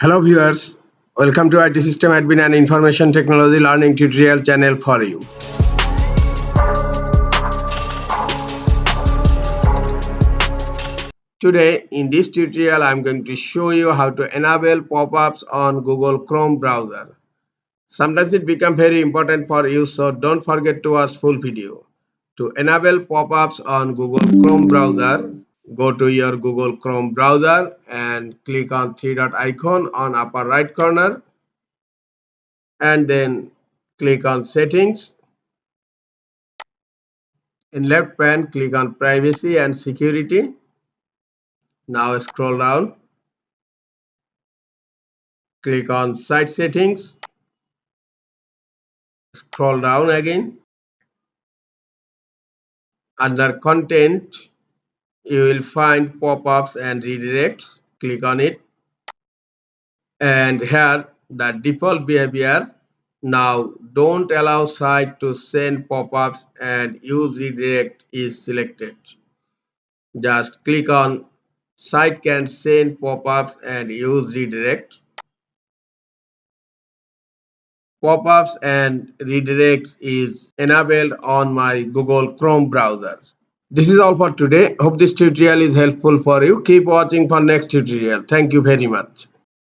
Hello viewers, welcome to IT System Admin and Information Technology Learning Tutorial channel for you. Today in this tutorial I am going to show you how to enable pop-ups on Google Chrome browser. Sometimes it becomes very important for you, so don't forget to watch full video. To enable pop-ups on Google Chrome browser, go to your Google Chrome browser and click on three dot icon on upper right corner and then click on settings. In left pane, click on privacy and security. Now scroll down, click on site settings, scroll down again. Under content, you will find pop-ups and redirects. Click on it. And here the default behavior. Now don't allow site to send pop-ups and use redirect is selected. Just click on site can send pop-ups and use redirect. Pop-ups and redirects is enabled on my Google Chrome browser. This is all for today. Hope this tutorial is helpful for you. Keep watching for next tutorial. Thank you very much.